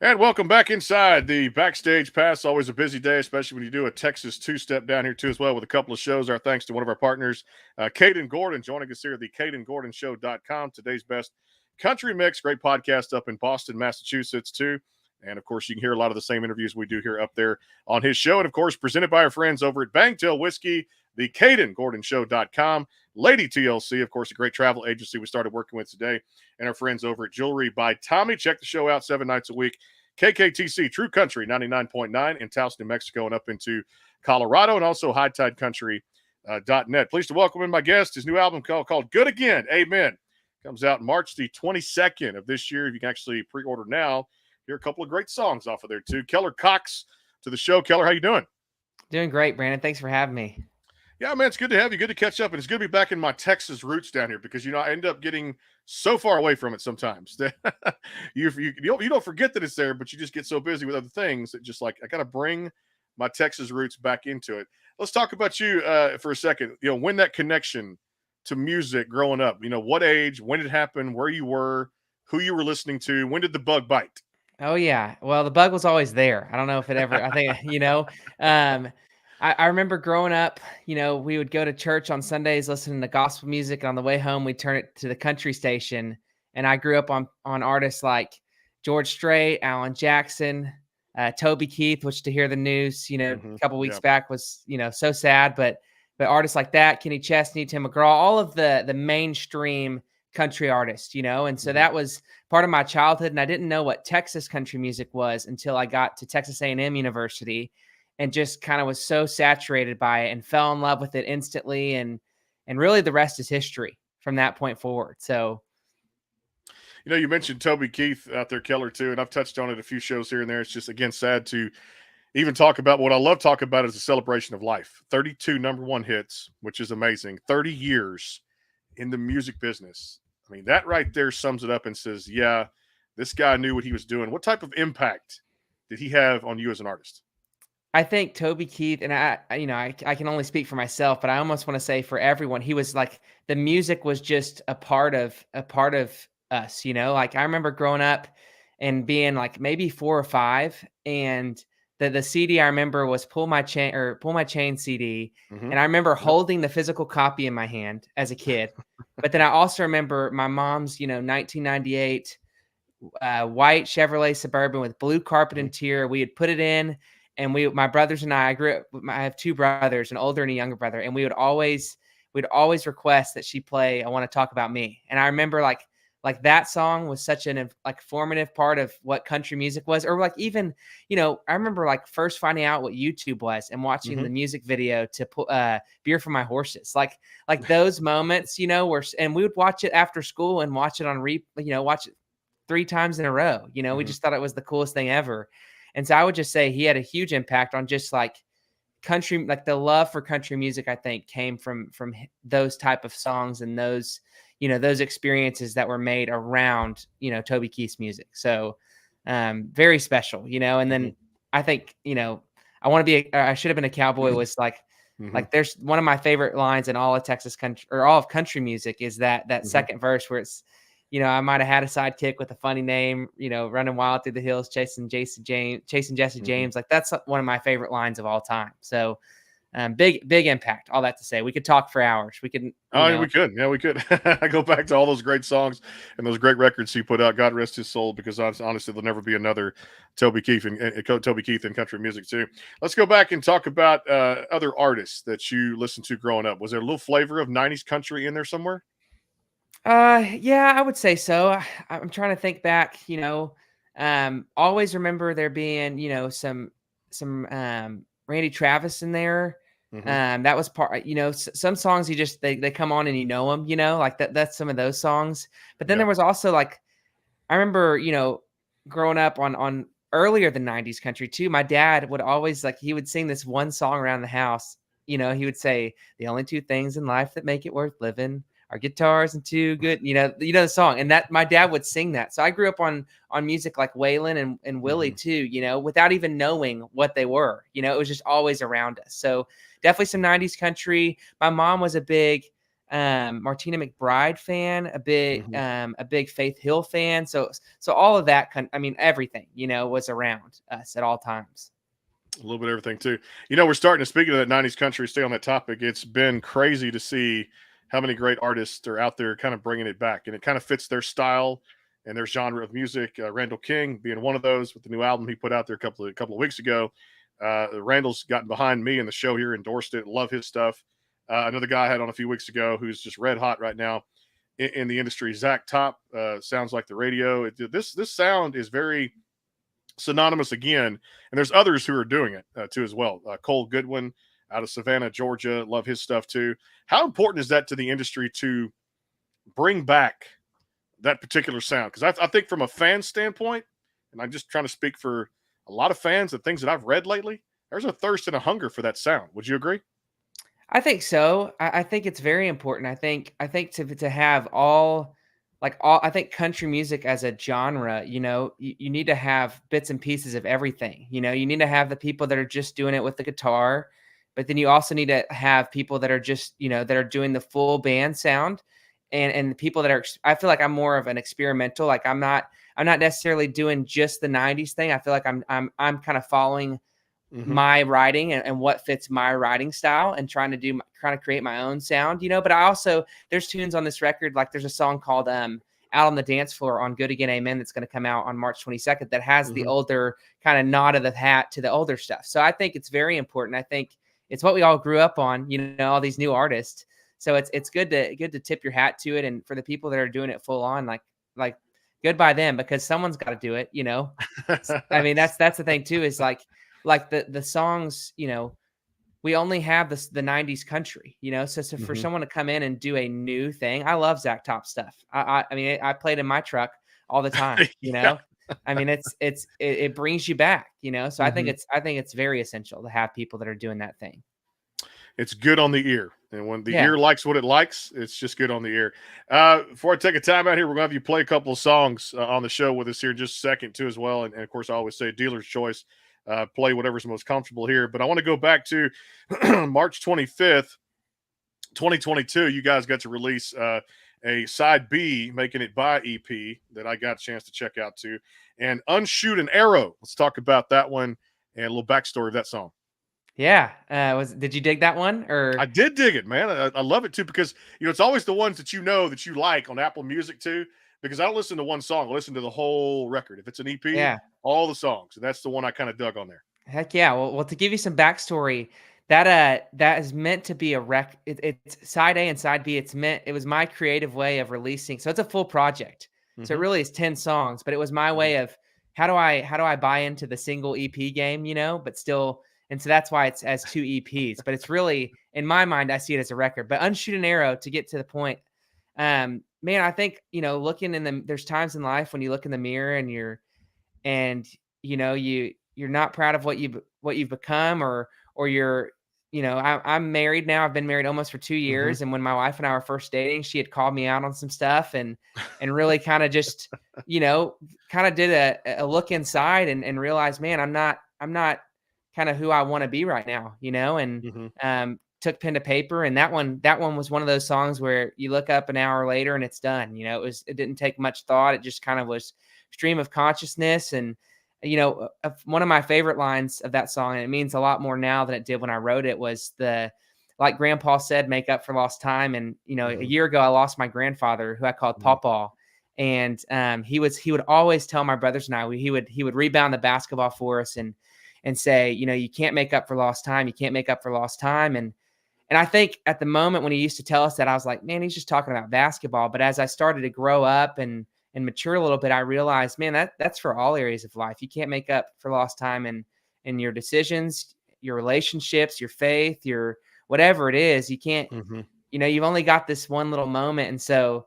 And welcome back inside the Backstage Pass. Always a busy day, especially when you do a Texas two-step down here too as well with a couple of shows. Our thanks to one of our partners, Caden Gordon, joining us here at the CadenGordonShow.com. Today's best country mix. Great podcast up in Boston, Massachusetts too. And of course, you can hear a lot of the same interviews we do here up there on his show. And of course, presented by our friends over at Bangtail Whiskey, the CadenGordonShow.com. Lady TLC, of course, a great travel agency we started working with today, and our friends over at Jewelry by Tommy. Check the show out 7 nights a week. KKTC True Country 99.9 in Taos, New Mexico, and up into Colorado, and also HighTideCountry.net. Pleased to welcome in my guest. His new album called Good Again, Amen. Comes out March the 22nd of this year. You can actually pre-order now. Hear a couple of great songs off of there, too. Keller Cox to the show. Keller, how you doing? Doing great, Brandon. Thanks for having me. Yeah, man, it's good to have you. Good to catch up. And it's good to be back in my Texas roots down here because, I end up getting so far away from it sometimes that you don't forget that it's there, but you just get so busy with other things that just like, I got to bring my Texas roots back into it. Let's talk about you for a second. When that connection to music growing up, what age, when it happened, where you were, who you were listening to, when did the bug bite? Oh, yeah. Well, the bug was always there. I don't know if it ever, I think, I remember growing up, we would go to church on Sundays, listening to gospel music. And on the way home, we'd turn it to the country station. And I grew up on artists like George Strait, Alan Jackson, Toby Keith, which to hear the news, a couple weeks back was, so sad. But artists like that, Kenny Chesney, Tim McGraw, all of the mainstream country artists, and so that was part of my childhood. And I didn't know what Texas country music was until I got to Texas A&M University and just kind of was so saturated by it and fell in love with it instantly. And really the rest is history from that point forward. So, you mentioned Toby Keith out there, Keller too, and I've touched on it a few shows here and there. It's just, again, sad to even talk about. What I love talking about is a celebration of life. 32 number one hits, which is amazing. 30 years in the music business. I mean, that right there sums it up and says, yeah, this guy knew what he was doing. What type of impact did he have on you as an artist? I think Toby Keith, and I can only speak for myself, but I almost want to say for everyone, he was like, the music was just a part of us, like I remember growing up and being like maybe 4 or 5, and the CD I remember was Pull My Chain CD. And I remember holding the physical copy in my hand as a kid. But then I also remember my mom's, 1998 white Chevrolet Suburban with blue carpet interior. We had put it in, and my brothers and I have 2 brothers, an older and a younger brother. And we'd always request that she play I Want to Talk About Me. And I remember like that song was such an formative part of what country music was. Or like even, I remember like first finding out what YouTube was and watching the music video to Beer for My Horses. Like those moments, and we would watch it after school and watch it on watch it 3 times in a row. We just thought it was the coolest thing ever. And so I would just say he had a huge impact on just like country, like the love for country music, I think came from those type of songs and those experiences that were made around, Toby Keith's music. So very special, and then I think, I should have been a cowboy was like there's one of my favorite lines in all of Texas country or all of country music is that second verse where it's, I might have had a sidekick with a funny name, running wild through the hills, chasing Jesse James. Like that's one of my favorite lines of all time. So big impact. All that to say, we could talk for hours. We could. We could. Yeah, we could. I go back to all those great songs and those great records he put out. God rest his soul, because honestly, there'll never be another Toby Keith in country music too. Let's go back and talk about other artists that you listened to growing up. Was there a little flavor of '90s country in there somewhere? Yeah, I would say so. I'm trying to think back, always remember there being, some Randy Travis in there. That was part, some songs they come on and them, like that's some of those songs. But then there was also like, I remember, growing up on earlier than 90s country too. My dad would always he would sing this one song around the house. He would say, the only 2 things in life that make it worth living are guitars and 2 good, the song. And that my dad would sing that. So I grew up on music like Waylon and Willie too, without even knowing what they were, it was just always around us. So definitely some 90s country. My mom was a big Martina McBride fan, Mhm. a big Faith Hill fan. So all of that I mean, everything, was around us at all times. A little bit of everything too. We're starting to speak of that '90s country. Stay on that topic. It's been crazy to see how many great artists are out there, kind of bringing it back, and it kind of fits their style and their genre of music. Randall King being one of those with the new album he put out there a couple of weeks ago. Randall's gotten behind me in the show here, endorsed it, love his stuff. Another guy I had on a few weeks ago who's just red hot right now in the industry. Zach Top sounds like the radio. This sound is very synonymous again, and there's others who are doing it too as well. Cole Goodwin out of Savannah, Georgia, love his stuff too. How important is that to the industry to bring back that particular sound? Because I think from a fan standpoint, and I'm just trying to speak for a lot of fans, the things that I've read lately, there's a thirst and a hunger for that sound. Would you agree? I think so. I think it's very important. I think to have I think country music as a genre, you need to have bits and pieces of everything. You need to have the people that are just doing it with the guitar, but then you also need to have people that are just, that are doing the full band sound, and the people that are. I feel like I'm more of an experimental. Like I'm not necessarily doing just the '90s thing. I feel like I'm kind of following Mm-hmm. my writing and what fits my writing style and trying to create my own sound, but I also, there's tunes on this record. Like there's a song called Out on the Dance Floor on Good Again Amen that's going to come out on March 22nd that has the Mm-hmm. older kind of nod of the hat to the older stuff. So I think it's very important. I think it's what we all grew up on, all these new artists. So it's good to tip your hat to it, and for the people that are doing it full on, like good by them, because someone's got to do it. I mean, that's the thing too, is like the songs, we only have the '90s country, so for Mm-hmm. someone to come in and do a new thing. I love Zach Top stuff. I mean, I played in my truck all the time, Yeah. I mean, it brings you back, so Mm-hmm. I think it's very essential to have people that are doing that thing. It's good on the ear. And when the Yeah. ear likes what it likes, it's just good on the ear. Before I take a time out here, we're going to have you play a couple of songs on the show with us here in just a second, too, as well. And of course, I always say dealer's choice. Play whatever's most comfortable here. But I want to go back to March 25th, 2022. You guys got to release a side B, making it by EP, that I got a chance to check out too. And Unshoot an Arrow. Let's talk about that one and a little backstory of that song. Yeah. Did you dig that one, I or? did dig it, man. I love it too because it's always the ones that that you like on Apple Music too. Because I don't listen to one song; I listen to the whole record. If it's an EP, Yeah. all the songs, and that's the one I kind of dug on there. Heck yeah. Well, to give you some backstory, that is meant to be it's side A and side B. It was my creative way of releasing. So it's a full project. So it Mm-hmm. really is 10 songs, but it was my Mm-hmm. way of how do I buy into the single EP game, but still, and so that's why it's as two EPs, but it's really, in my mind, I see it as a record. But Unshoot an Arrow, to get to the point, man, I think, looking there's times in life when you look in the mirror and you're not proud of what you've become, or you're, I'm married now. I've been married almost for 2 years, and when my wife and I were first dating, she had called me out on some stuff, and really kind of just, kind of did a look inside, and realized, man, I'm not kind of who I want to be right now, and Mm-hmm. took pen to paper, and that one was one of those songs where you look up an hour later and it's done. It didn't take much thought. It just kind of was stream of consciousness. And one of my favorite lines of that song, and it means a lot more now than it did when I wrote it, was like Grandpa said, make up for lost time. And a Mm-hmm. year ago I lost my grandfather, who I called Mm-hmm. Pawpaw. And he would always tell my brothers and I, he would rebound the basketball for us, and say, you can't make up for lost time. You can't make up for lost time. And I think at the moment when he used to tell us that, I was like, man, he's just talking about basketball. But as I started to grow up and mature a little bit, I realized, man, that's for all areas of life. You can't make up for lost time in your decisions, your relationships, your faith, your whatever it is. You can't, Mm-hmm. you've only got this one little moment. And so,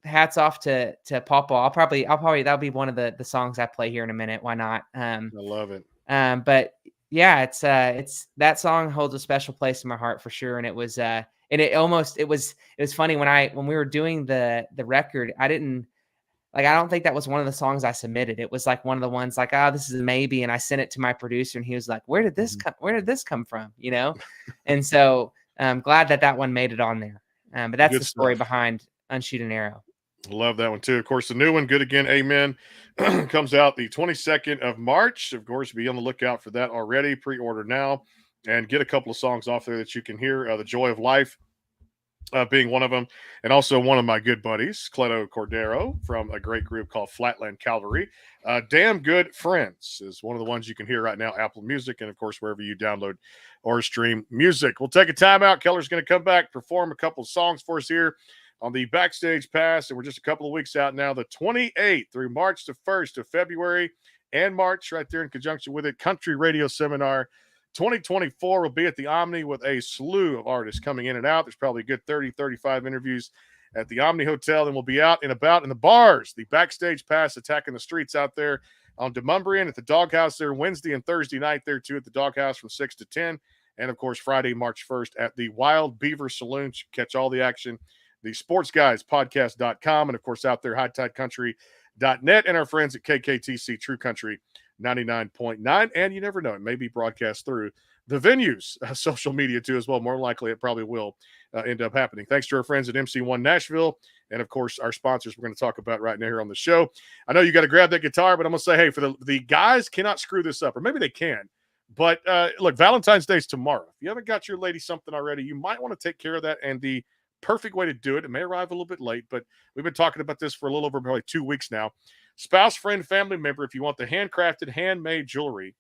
hats off to Pawpaw. I'll probably that'll be one of the songs I play here in a minute. Why not? I love it. But yeah, it's that song holds a special place in my heart for sure. And it was, and it was funny when we were doing the record, I don't think that was one of the songs I submitted. It was like one of the ones like, oh, this is a maybe. And I sent it to my producer, and he was like, where did this come from? And so I'm glad that one made it on there. But that's Good the story stuff. behind Unshoot an Arrow. Love that one too. Of course, the new one, Good Again, Amen, comes out the 22nd of March. Of course, be on the lookout for that already. Pre-order now and get a couple of songs off there that you can hear. The Joy of Life being one of them, and also one of my good buddies, Cleto Cordero, from a great group called Flatland Cavalry. Damn Good Friends is one of the ones you can hear right now, Apple Music, and of course, wherever you download or stream music. We'll take a timeout. Keller's going to come back, perform a couple of songs for us here on the Backstage Pass, and we're just a couple of weeks out now, the 28th through March the 1st of February and March, right there in conjunction with it, Country Radio Seminar 2024 will be at the Omni with a slew of artists coming in and out. There's probably a good 30, 35 interviews at the Omni Hotel, and we'll be out and about in the bars. The Backstage Pass attacking the streets out there on Demumbrian at the Doghouse there Wednesday and Thursday night there too at the Doghouse from 6 to 10. And, of course, Friday, March 1st at the Wild Beaver Saloon. Catch all the action. The sportsguyspodcast.com, and of course out there, hightidecountry.net, and our friends at KKTC True Country 99.9. And you never know, it may be broadcast through the venue's social media too as well. More likely, it probably will end up happening. Thanks to our friends at MC1 Nashville, and of course, our sponsors we're going to talk about right now here on the show. I know you got to grab that guitar, but I'm going to say, hey, for the guys cannot screw this up, or maybe they can. But look, Valentine's Day is tomorrow. If you haven't got your lady something already, you might want to take care of that, and the perfect way to do it. It may arrive a little bit late, but we've been talking about this for a little over probably 2 weeks now. Spouse, friend, family member, if you want the handcrafted, handmade jewelry,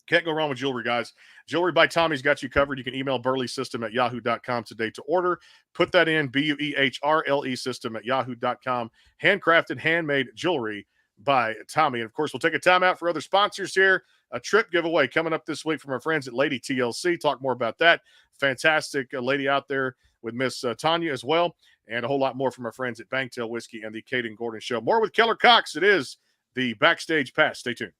can't go wrong with jewelry, guys. Jewelry by Tommy's got you covered. You can email burleysystem@yahoo.com today to order. Put that in, BUEHRLE system@yahoo.com. Handcrafted, handmade jewelry by Tommy. And, of course, we'll take a time out for other sponsors here. A trip giveaway coming up this week from our friends at Lady TLC. Talk more about that. Fantastic lady out there with Miss Tanya as well, and a whole lot more from our friends at Bangtail Whiskey and the Caden Gordon Show. More with Keller Cox. It is the Backstage Pass. Stay tuned.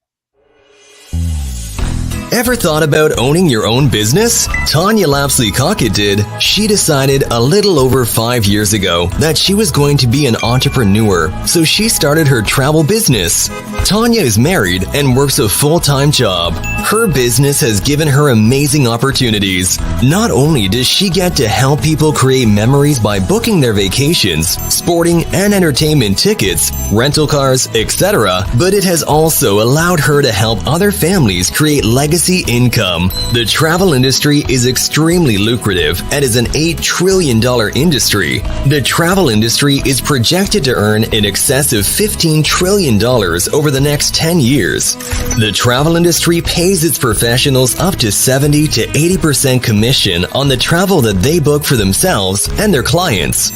Ever thought about owning your own business? Tanya Lapsley-Cockett did. She decided a little over 5 years ago that she was going to be an entrepreneur, so she started her travel business. Tanya is married and works a full-time job. Her business has given her amazing opportunities. Not only does she get to help people create memories by booking their vacations, sporting and entertainment tickets, rental cars, etc., but it has also allowed her to help other families create legacy income. The travel industry is extremely lucrative and is an $8 trillion industry. The travel industry is projected to earn in excess of $15 trillion over the next 10 years. The travel industry pays its professionals up to 70 to 80% commission on the travel that they book for themselves and their clients.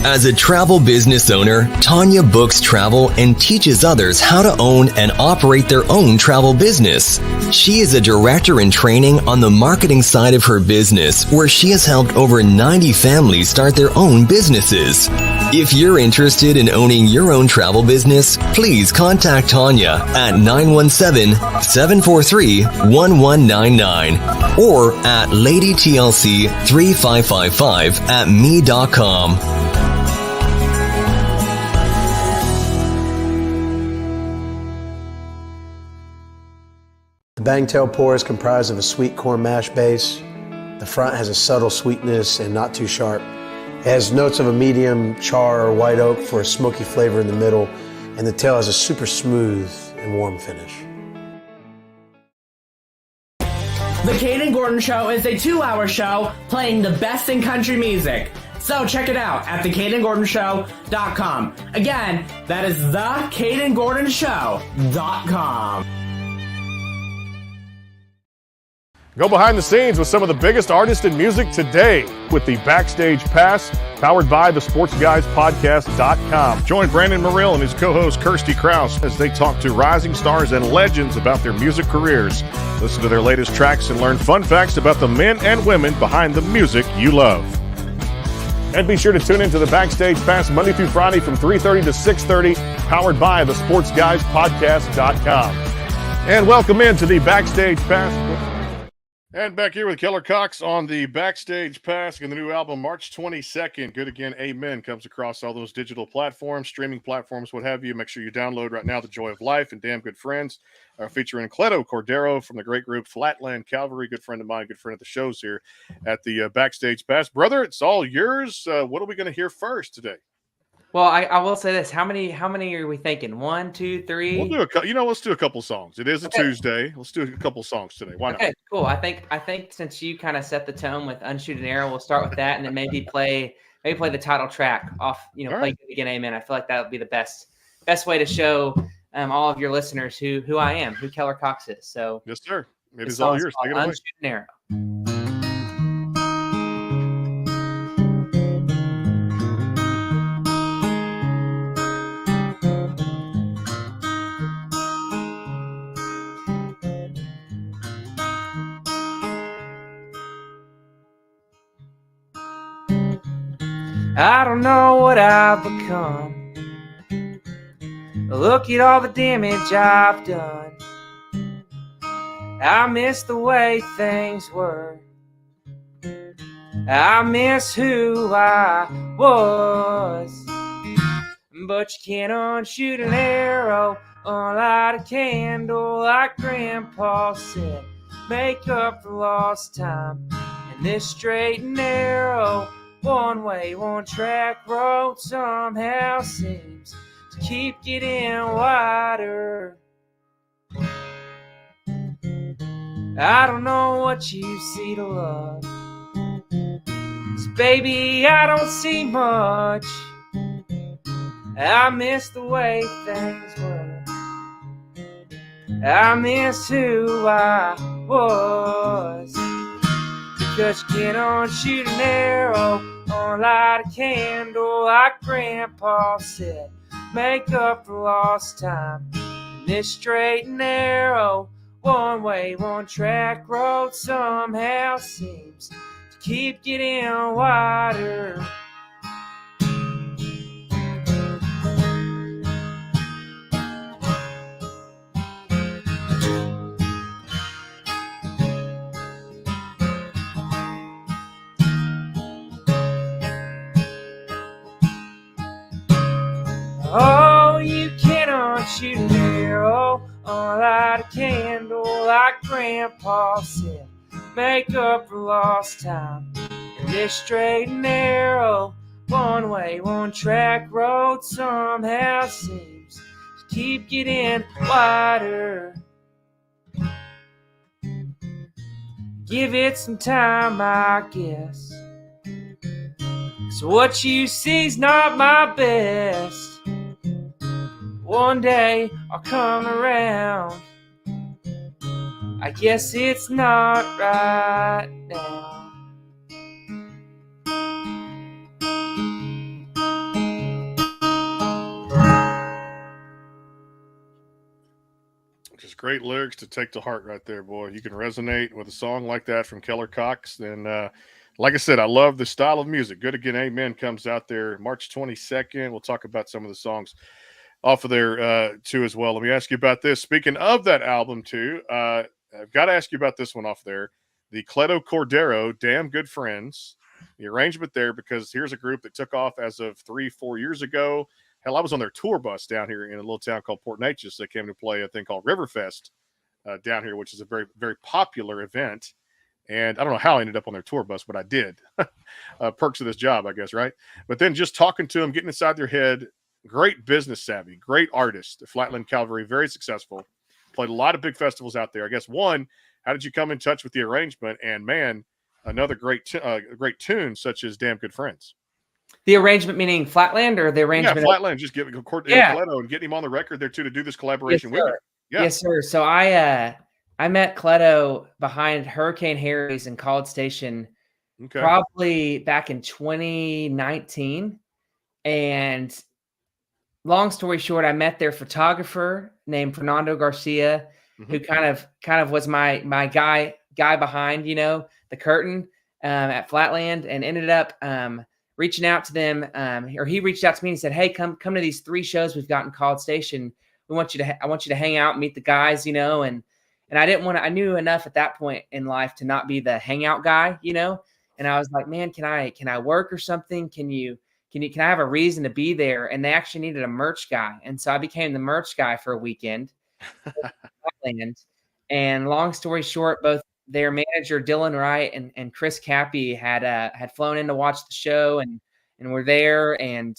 As a travel business owner, Tanya books travel and teaches others how to own and operate their own travel business. She is a director in training on the marketing side of her business, where she has helped over 90 families start their own businesses. If you're interested in owning your own travel business, please contact Tanya at 917-743-1199 or at ladytlc3555@me.com. The Bangtail pour is comprised of a sweet corn mash base. The front has a subtle sweetness and not too sharp. It has notes of a medium char or white oak for a smoky flavor in the middle, and the tail has a super smooth and warm finish. The Caden Gordon Show is a 2-hour show playing the best in country music. So check it out at thecadengordonshow.com. Again, that is thecadengordonshow.com. Go behind the scenes with some of the biggest artists in music today with the Backstage Pass, powered by the sportsguyspodcast.com. Join Brandon Morrill and his co-host Kirsty Krause as they talk to rising stars and legends about their music careers. Listen to their latest tracks and learn fun facts about the men and women behind the music you love. And be sure to tune into the Backstage Pass Monday through Friday from 3:30 to 6:30, powered by the sportsguyspodcast.com. And welcome into the Backstage Pass. And back here with Keller Cox on the Backstage Pass and the new album, March 22nd. Good Again, Amen comes across all those digital platforms, streaming platforms, what have you. Make sure you download right now The Joy of Life and Damn Good Friends, featuring Cleto Cordero from the great group Flatland Calvary. Good friend of mine, good friend of the shows here at the Backstage Pass. Brother, it's all yours. What are we going to hear first today? Well, I will say this. How many are we thinking? 1, 2, 3? We'll do let's do a couple songs. It is a Tuesday. Let's do a couple songs today. Why not? Okay, cool. I think since you kind of set the tone with Unshoot an Arrow, we'll start with that and then maybe play the title track off, All play right. Good Again, Amen. I feel like that would be the best way to show all of your listeners who I am, who Keller Cox is. So Yes, sir. It this is all song is yours. Take called it away. Unshoot an Arrow. I don't know what I've become. Look at all the damage I've done. I miss the way things were. I miss who I was. But you can't unshoot an arrow, unlight a candle, like Grandpa said. Make up for lost time. And this straight and narrow, one way, one track road somehow seems to keep getting wider. I don't know what you see to love, 'cause baby, I don't see much. I miss the way things were. I miss who I was. Because you can't unshoot an arrow, unlight a candle, like Grandpa said. Make up for lost time. And this straight and narrow, one way, one track road somehow seems to keep getting wider. Oh, you can't unshoot an arrow, unlight a candle, like Grandpa said. Make up for lost time. And this straight and narrow, one way, one track road somehow seems to keep getting wider. Give it some time, I guess. So what you see's not my best. One day I'll come around. I guess it's not right now. Just great lyrics to take to heart right there, boy. You can resonate with a song like that from Keller Cox. And like I said, I love the style of music. Good Again, Amen comes out there March 22nd. We'll talk about some of the songs off of there too as well. Let me ask you about this. Speaking of that album too, I've got to ask you about this one off there. The Cleto Cordero, Damn Good Friends. The arrangement there, because here's a group that took off as of 3-4 years ago. Hell, I was on their tour bus down here in a little town called Port Neches. They came to play a thing called Riverfest down here, which is a very, very popular event. And I don't know how I ended up on their tour bus, but I did. Perks of this job, I guess, right? But then just talking to them, getting inside their head, great business savvy, great artist. Flatland Calvary, very successful. Played a lot of big festivals out there. I guess one, how did you come in touch with the arrangement? And man, another great tune such as Damn Good Friends. The arrangement meaning Flatland, or the arrangement? Yeah, Flatland. Just give Cleto and getting him on the record there too to do this collaboration with you. Yeah. Yes, sir. So I met Cleto behind Hurricane Harry's in College Station, probably back in 2019. And long story short, I met their photographer named Fernando Garcia, who kind of was my guy behind, the curtain at Flatland, and ended up reaching out to them, or he reached out to me and said, "Hey, come to these 3 shows we've got in College Station. I want you to hang out, meet the guys, and And I knew enough at that point in life to not be the hangout guy, you know? And I was like, man, can I work or something? Can I have a reason to be there? And they actually needed a merch guy. And so I became the merch guy for a weekend. And long story short, both their manager, Dylan Wright, and Chris Cappy had flown in to watch the show and were there. And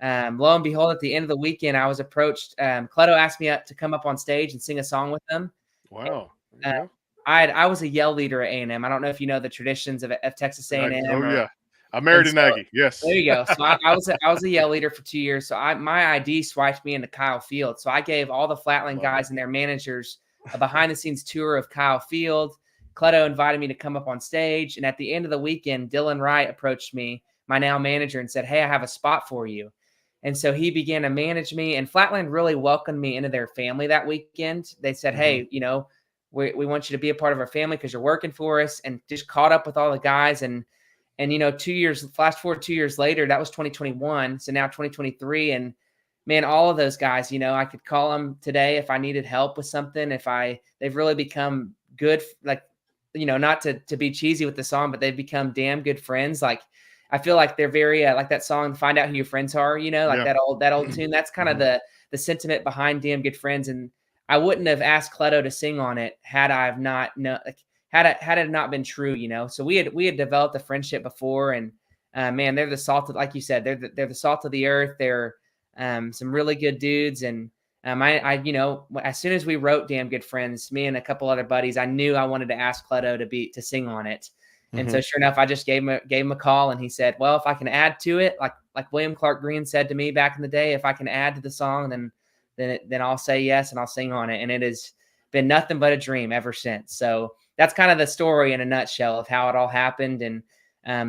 lo and behold, at the end of the weekend, I was approached. Cleto asked me to come up on stage and sing a song with them. Wow. I was a yell leader at A&M. I don't know if you know the traditions of Texas A&M. Yeah. I married an Aggie. Yes. There you go. So I was a yell leader for 2 years. So my ID swiped me into Kyle Field. So I gave all the Flatland guys and their managers a behind the scenes tour of Kyle Field. Cleto invited me to come up on stage. And at the end of the weekend, Dylan Wright approached me, my now manager, and said, hey, I have a spot for you. And so he began to manage me, and Flatland really welcomed me into their family that weekend. They said, hey, you know, we want you to be a part of our family because you're working for us, and just caught up with all the guys. And you know, flash forward 2 years later, that was 2021. So now 2023. And man, all of those guys, you know, I could call them today if I needed help with something. They've really become good, like, you know, not to be cheesy with the song, but they've become damn good friends. Like, I feel like they're very like that song, Find Out Who Your Friends Are, you know, like that old tune. That's kind of the sentiment behind Damn Good Friends. And I wouldn't have asked Cleto to sing on it had it not been true, you know. So we had developed a friendship before, and man, they're the salt of, like you said, they're the salt of the earth. They're some really good dudes. And I you know, as soon as we wrote Damn Good Friends, me and a couple other buddies, I knew I wanted to ask Cleto to sing on it. And so sure enough, I just gave him a call, and he said, well, if I can add to it, like William Clark Green said to me back in the day, if I can add to the song, then I'll say yes, and I'll sing on it. And it has been nothing but a dream ever since. So that's kind of the story in a nutshell of how it all happened. And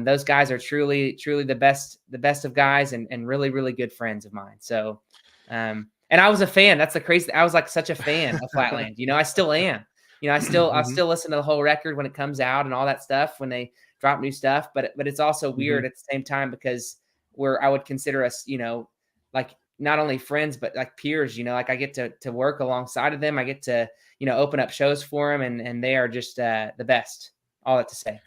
those guys are truly, truly the best of guys, and really, really good friends of mine. So, and I was a fan. That's the crazy. I was like such a fan of Flatland. You know, I still am. You know, I still listen to the whole record when it comes out and all that stuff when they drop new stuff. But it's also weird at the same time because I would consider us, you know, like not only friends but like peers. You know, like I get to work alongside of them. I get to, you know, open up shows for them, and they are just the best. All that to say.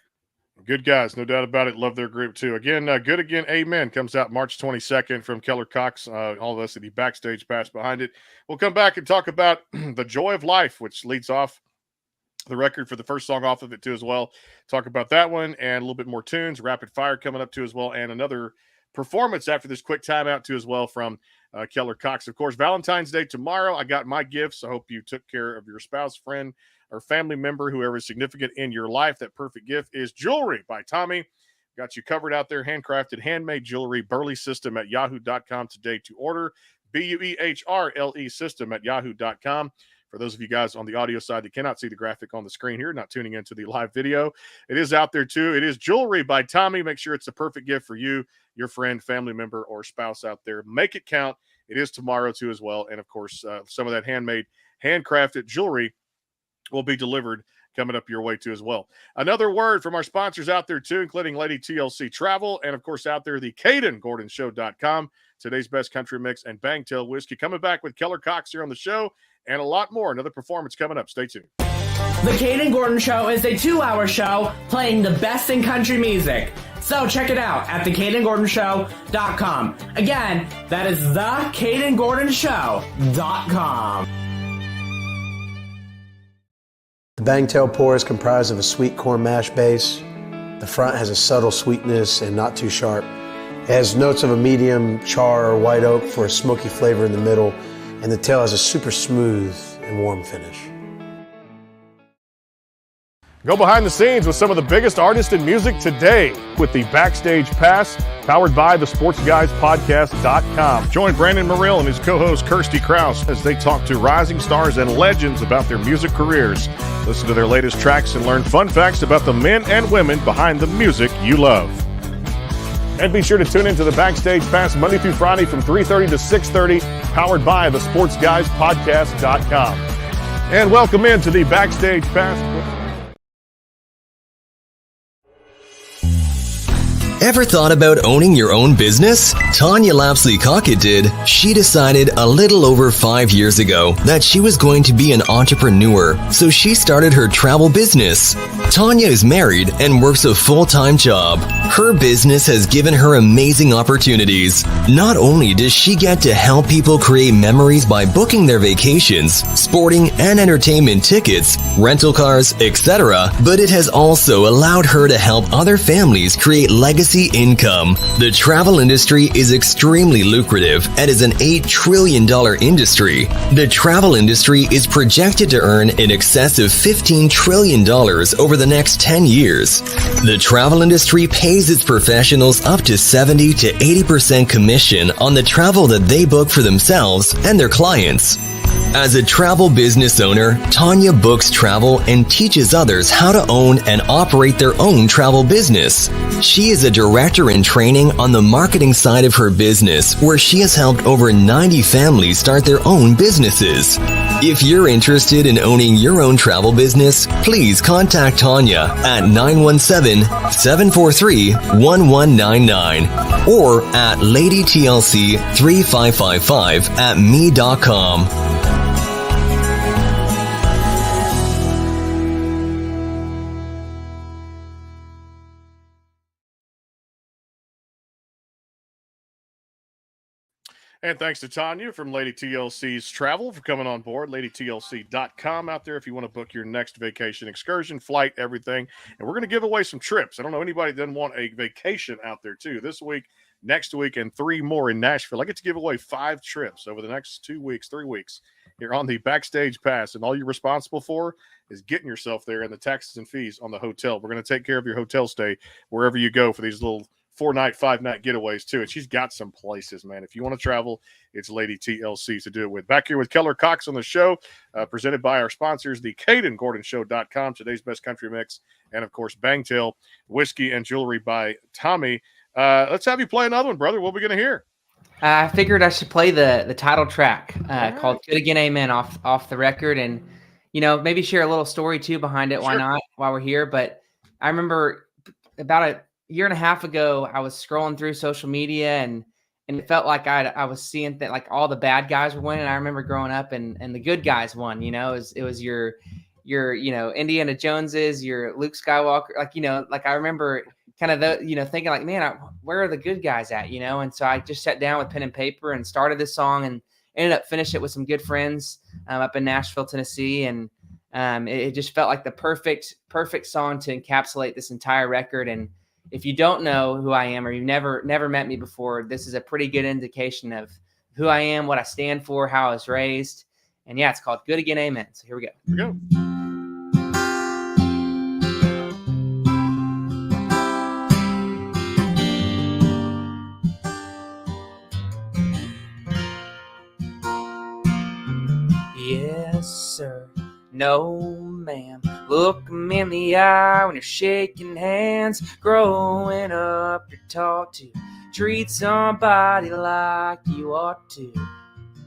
Good guys, no doubt about it. Love their group too. Again, Good Again, Amen comes out March 22nd from Keller Cox. All of us at the Backstage Pass behind it. We'll come back and talk about The Joy of Life, which leads off the record for the first song off of it too as well. Talk about that one and a little bit more tunes. Rapid Fire coming up too as well, and another performance after this quick timeout too as well from Keller Cox. Of course, Valentine's Day tomorrow. I got my gifts. I hope you took care of your spouse, friend, or family member, whoever is significant in your life. That perfect gift is jewelry by Tommy. Got you covered out there. Handcrafted, handmade jewelry. Burley System at yahoo.com today to order. BUEHRLE System at yahoo.com. For those of you guys on the audio side that cannot see the graphic on the screen here, not tuning into the live video, it is out there too. It is jewelry by Tommy. Make sure it's the perfect gift for you, your friend, family member, or spouse out there. Make it count. It is tomorrow too as well. And of course, some of that handmade, handcrafted jewelry will be delivered coming up your way too as well. Another word from our sponsors out there too, including Lady TLC Travel, and of course out there, the CadenGordonShow.com, today's best country mix and Bangtail whiskey. Coming back with Keller Cox here on the show and a lot more. Another performance coming up. Stay tuned. The Caden Gordon Show is a 2-hour show playing the best in country music. So check it out at thecadengordonshow.com. Again, that is thecadengordonshow.com. The Bangtail pour is comprised of a sweet corn mash base. The front has a subtle sweetness and not too sharp. It has notes of a medium char or white oak for a smoky flavor in the middle, and the tail has a super smooth and warm finish. Go behind the scenes with some of the biggest artists in music today with the Backstage Pass, powered by the SportsGuysPodcast.com. Join Brandon Morrill and his co-host Kirsty Krause as they talk to rising stars and legends about their music careers. Listen to their latest tracks and learn fun facts about the men and women behind the music you love. And be sure to tune into the Backstage Pass Monday through Friday from 3:30 to 6:30, powered by the SportsGuysPodcast.com. And welcome into the Backstage Pass. Ever thought about owning your own business? Tanya Lapsley Cockett did. She decided a little over 5 years ago that she was going to be an entrepreneur, so she started her travel business. Tanya is married and works a full-time job. Her business has given her amazing opportunities. Not only does she get to help people create memories by booking their vacations, sporting and entertainment tickets, rental cars, etc., but it has also allowed her to help other families create legacy income. The travel industry is extremely lucrative and is an $8 trillion industry. The travel industry is projected to earn in excess of $15 trillion over the next 10 years. The travel industry pays its professionals up to 70 to 80% commission on the travel that they book for themselves and their clients. As a travel business owner, Tanya books travel and teaches others how to own and operate their own travel business. She is a director in training on the marketing side of her business, where she has helped over 90 families start their own businesses. If you're interested in owning your own travel business, please contact Tanya at 917-743-1199 or at ladytlc3555@me.com. And thanks to Tanya from Lady TLC's Travel for coming on board. LadyTLC.com out there if you want to book your next vacation excursion, flight, everything. And we're going to give away some trips. I don't know anybody that doesn't want a vacation out there too. This week, next week, and 3 more in Nashville. I get to give away 5 trips over the next 2 weeks, 3 weeks here on the Backstage Pass. And all you're responsible for is getting yourself there and the taxes and fees on the hotel. We're going to take care of your hotel stay wherever you go for these little 4-night, 5-night getaways too. And she's got some places, man. If you want to travel, it's Lady TLC to do it with. Back here with Keller Cox on the show, presented by our sponsors, the CadenGordonShow.com, today's best country mix, and of course, Bangtail Whiskey and Jewelry by Tommy. Let's have you play another one, brother. What are we going to hear? I figured I should play the title track called "Good Again, Amen" off the record, and maybe share a little story too behind it. Sure. Why not? While we're here, but I remember about a year and a half ago, I was scrolling through social media and it felt like I was seeing that like all the bad guys were winning. I remember growing up and the good guys won. It was your Indiana Joneses, your Luke Skywalker. Like I remember kind of thinking like, man, where are the good guys at? And so I just sat down with pen and paper and started this song and ended up finishing it with some good friends up in Nashville, Tennessee, and it just felt like the perfect song to encapsulate this entire record. And if you don't know who I am or you've never met me before, this is a pretty good indication of who I am, what I stand for, how I was raised. And yeah, it's called Good Again, Amen. So here we go. Here we go. Yes, sir. No, ma'am. Look 'em in the eye when you're shaking hands. Growing up, you're taught to treat somebody like you ought to.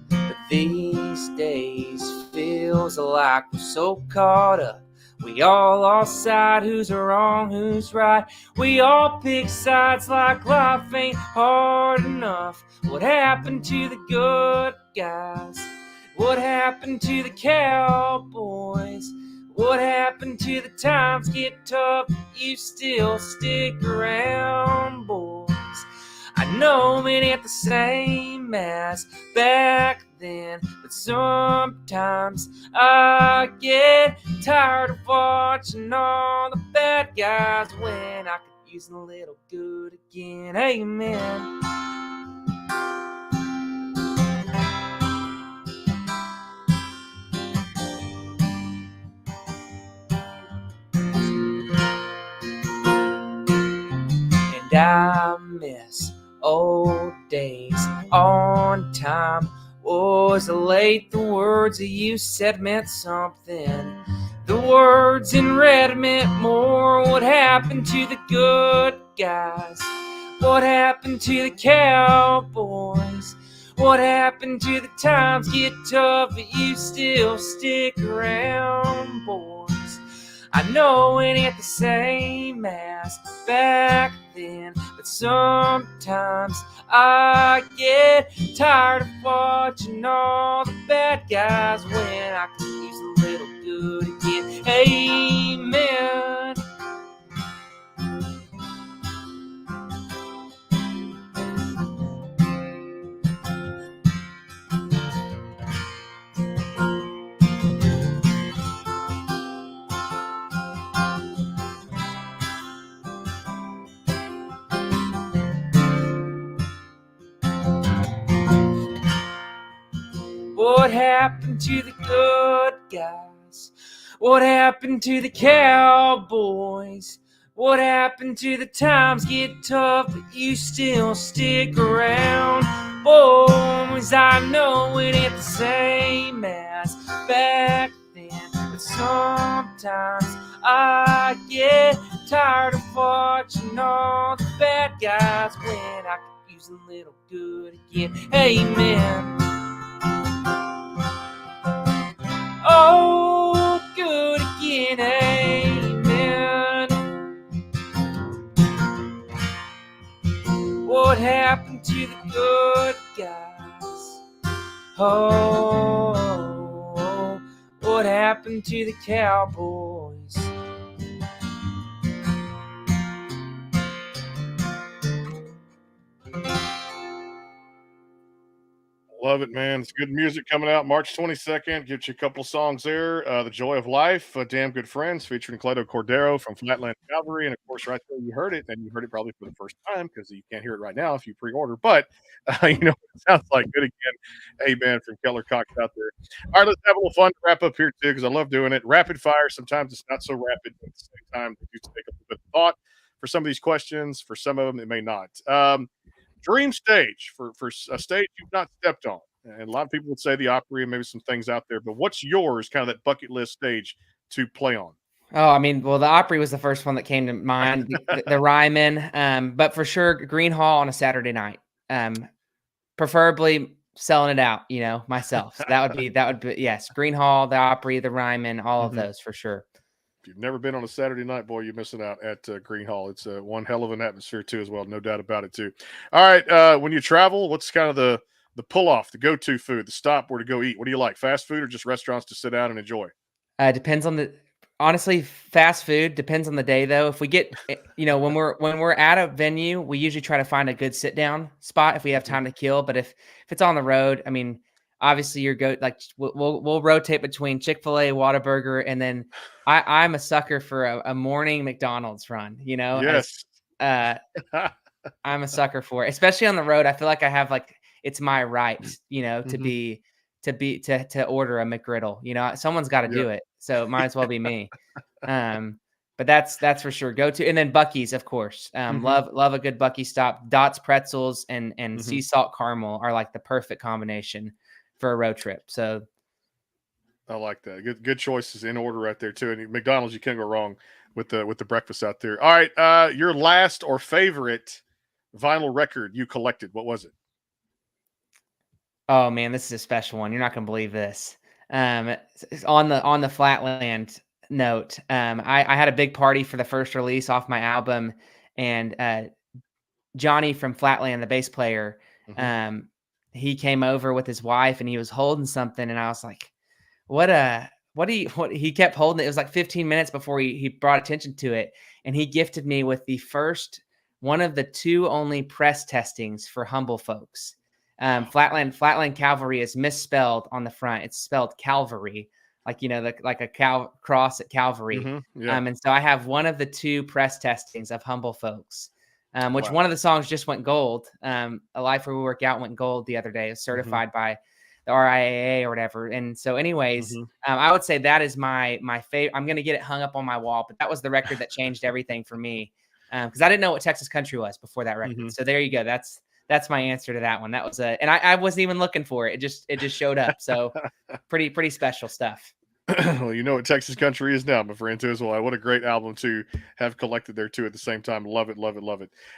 But these days feels like we're so caught up. We all lost sight, who's wrong, who's right. We all pick sides like life ain't hard enough. What happened to the good guys? What happened to the cowboys? What happened to the times get tough, you still stick around, boys? I know it ain't the same as back then, but sometimes I get tired of watching all the bad guys win. I could use a little good again, amen. I miss old days. On time was late. The words that you said meant something. The words in red meant more. What happened to the good guys? What happened to the cowboys? What happened to the times get tough, but you still stick around, boys? I know it ain't the same as back then. But sometimes I get tired of watching all the bad guys when I could use a little good again. Amen. What happened to the good guys? What happened to the cowboys? What happened to the times get tough, but you still stick around? Boys, I know it ain't the same as back then, but sometimes I get tired of watching all the bad guys when I could use a little good again. Amen. Oh, good again, amen. What happened to the good guys? Oh, what happened to the cowboys? Love it, man. It's good music coming out March 22nd. Get you a couple songs there. The Joy of Life, Damn Good Friends, featuring Cleto Cordero from Flatland Cavalry. And of course, right there, you heard it. And you heard it probably for the first time because you can't hear it right now if you pre order. But, you know, it sounds like good again. Amen from Keller Cox out there. All right, let's have a little fun to wrap up here, too, because I love doing it. Rapid fire. Sometimes it's not so rapid, but at the same time, it do take a little bit of thought for some of these questions. For some of them, it may not. Dream stage for a stage you've not stepped on. And a lot of people would say the Opry and maybe some things out there, but what's yours, kind of that bucket list stage to play on? Oh, I mean, well, the Opry was the first one that came to mind, the Ryman, but for sure, Green Hall on a Saturday night, preferably selling it out, you know, myself. So that would be, yes, Green Hall, the Opry, the Ryman, all of those for sure. If you've never been on a Saturday night, boy, you're missing out at Green Hall. It's one hell of an atmosphere too, as well. No doubt about it too. All right, when you travel, what's kind of the pull off, the go to food, the stop where to go eat? What do you like, fast food or just restaurants to sit down and enjoy? Depends on honestly, fast food depends on the day though. If we get, you know, when we're at a venue, we usually try to find a good sit down spot if we have time to kill. But if it's on the road, I mean, obviously we'll rotate between Chick-fil-A, Whataburger, and then I'm a sucker for a morning McDonald's run, you know. Yes. I'm a sucker for it, especially on the road. I feel like I have it's my right, you know, to order a McGriddle. You know, someone's got to do it, so it might as well be me. But that's for sure. Go to, and then Buc-ee's, of course. Love a good Buc-ee stop. Dots Pretzels and sea salt caramel are like the perfect combination for a road trip. So I like that. Good choices in order right there too. And McDonald's, you can't go wrong with the breakfast out there. All right, your last or favorite vinyl record you collected, what was it? Oh man, this is a special one. You're not gonna believe this. On the Flatland note, I had a big party for the first release off my album, and Johnny from Flatland, the bass player, he came over with his wife and he was holding something, and I was like, what he kept holding it. It was like 15 minutes before he brought attention to it, and he gifted me with the first one of the two only press testings for Humble Folks. Flatland Cavalry is misspelled on the front. It's spelled Calvary, like, you know, like a cross at Calvary. And so I have one of the two press testings of Humble Folks, which one of the songs just went gold. A Life Where We Work Out went gold the other day. It was certified by the RIAA or whatever. And so anyways, I would say that is my favorite. I'm going to get it hung up on my wall, but that was the record that changed everything for me. Cause I didn't know what Texas country was before that record. So there you go. That's my answer to that one. That was and I wasn't even looking for it. It just showed up. So pretty special stuff. Well, you know what Texas country is now, my friend, too, as well. What a great album to have collected there too at the same time. Love it.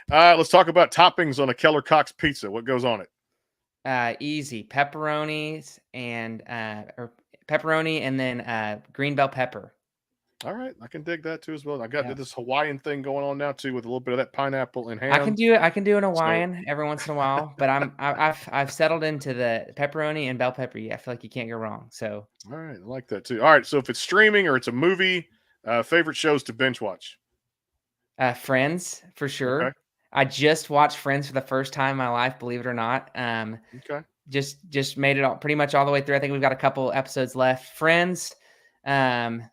Let's talk about toppings on a Keller Cox pizza. What goes on it? Easy pepperonis and or pepperoni and then green bell pepper. All right, I can dig that too as well. I got Yeah. this Hawaiian thing going on now too, with a little bit of that pineapple and ham. I can do an Hawaiian every once in a while, but I've settled into the pepperoni and bell pepper. I feel like you can't go wrong. So All right, I like that too. All right, so if it's streaming or it's a movie, favorite shows to binge watch. Friends for sure. Okay. I just watched Friends for the first time in my life, believe it or not. Okay. Just made it all pretty much all the way through. I think we've got a couple episodes left. Friends, and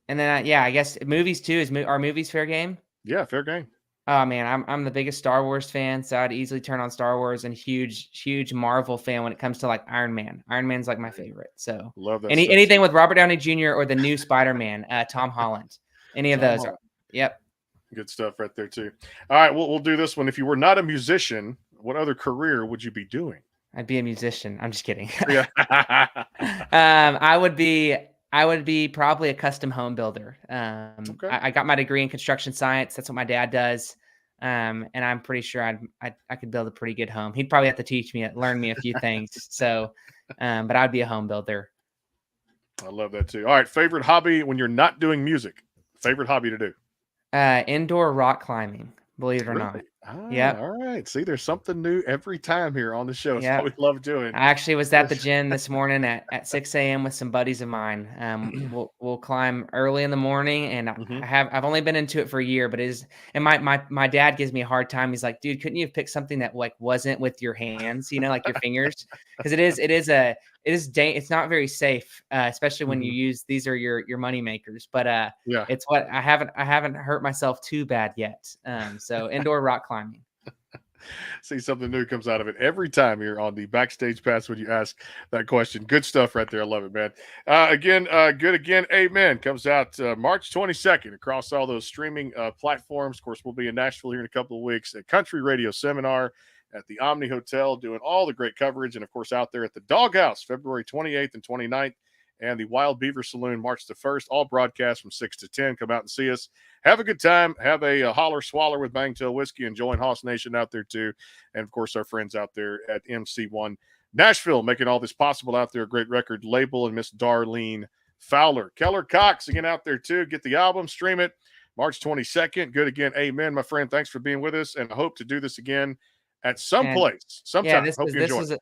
then I guess movies too. Are movies fair game? Yeah, fair game. Oh man, I'm the biggest Star Wars fan, so I'd easily turn on Star Wars, and huge Marvel fan when it comes to like Iron Man. Iron Man's like my favorite. So Love that. anything with Robert Downey Jr. or the new Spider-Man, Tom Holland. Any of Tom those. Holland. Yep. Good stuff right there too. All right, we'll do this one. If you were not a musician, what other career would you be doing? I'd be a musician. I'm just kidding. Yeah. I would be probably a custom home builder. Okay. I got my degree in construction science. That's what my dad does. And I'm pretty sure I could build a pretty good home. He'd probably have to learn me a few things. So, but I'd be a home builder. I love that too. All right, favorite hobby when you're not doing music. Favorite hobby to do. Indoor rock climbing, believe it or not. Yeah. All right. See, there's something new every time here on the show. It's what we love doing. I actually was at the gym this morning at 6 a.m. with some buddies of mine. We'll climb early in the morning, and I've only been into it for a year, but my dad gives me a hard time. He's like, dude, couldn't you have picked something that like wasn't with your hands, like your fingers? Because it's not very safe, especially when you use, these are your money makers, but it's what I haven't hurt myself too bad yet. So indoor rock climbing. See, something new comes out of it every time you're on the Backstage Pass when you ask that question. Good stuff right there. I love it, man. Good again. Amen. Comes out March 22nd across all those streaming platforms. Of course, we'll be in Nashville here in a couple of weeks at Country Radio Seminar at the Omni Hotel, doing all the great coverage. And of course, out there at the Doghouse, February 28th and 29th. And the Wild Beaver Saloon, March the 1st, all broadcast from 6 to 10. Come out and see us. Have a good time. Have a holler swaller with Bangtail Whiskey, and join Hoss Nation out there too. And of course, our friends out there at MC1 Nashville, making all this possible out there. A great record label, and Miss Darlene Fowler. Keller Cox, again, out there too. Get the album, stream it. March 22nd. Good again. Amen, my friend. Thanks for being with us, and I hope to do this again at some place, sometime. Yeah,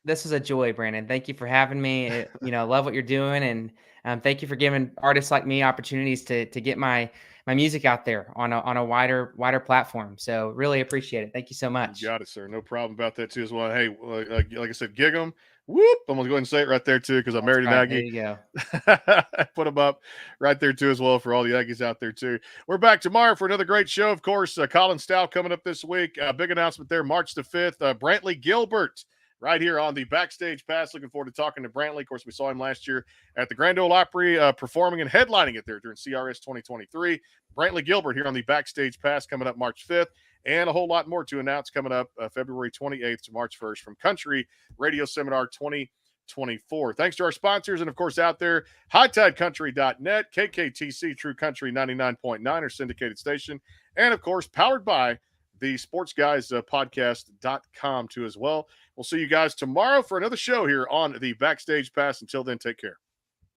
this was a joy, Brandon. Thank you for having me. Love what you're doing, and thank you for giving artists like me opportunities to get my music out there on a wider platform. So really appreciate it. Thank you so much. You got it, sir. No problem about that too as well. Hey, like I said, gig 'em. Whoop! I'm gonna go ahead and say it right there too, because I'm married to Aggie. There you go. Put them up right there too as well for all the Aggies out there too. We're back tomorrow for another great show. Of course, Colin Stout coming up this week. Big announcement there, March the 5th. Brantley Gilbert right here on the Backstage Pass. Looking forward to talking to Brantley. Of course, we saw him last year at the Grand Ole Opry, performing and headlining it there during CRS 2023. Brantley Gilbert here on the Backstage Pass coming up March 5th. And a whole lot more to announce coming up February 28th to March 1st from Country Radio Seminar 2024. Thanks to our sponsors, and of course out there, hightidecountry.net, KKTC True Country 99.9, our syndicated station, and of course powered by the Sports Guys podcast.com too as well. We'll see you guys tomorrow for another show here on the Backstage Pass. Until then, take care.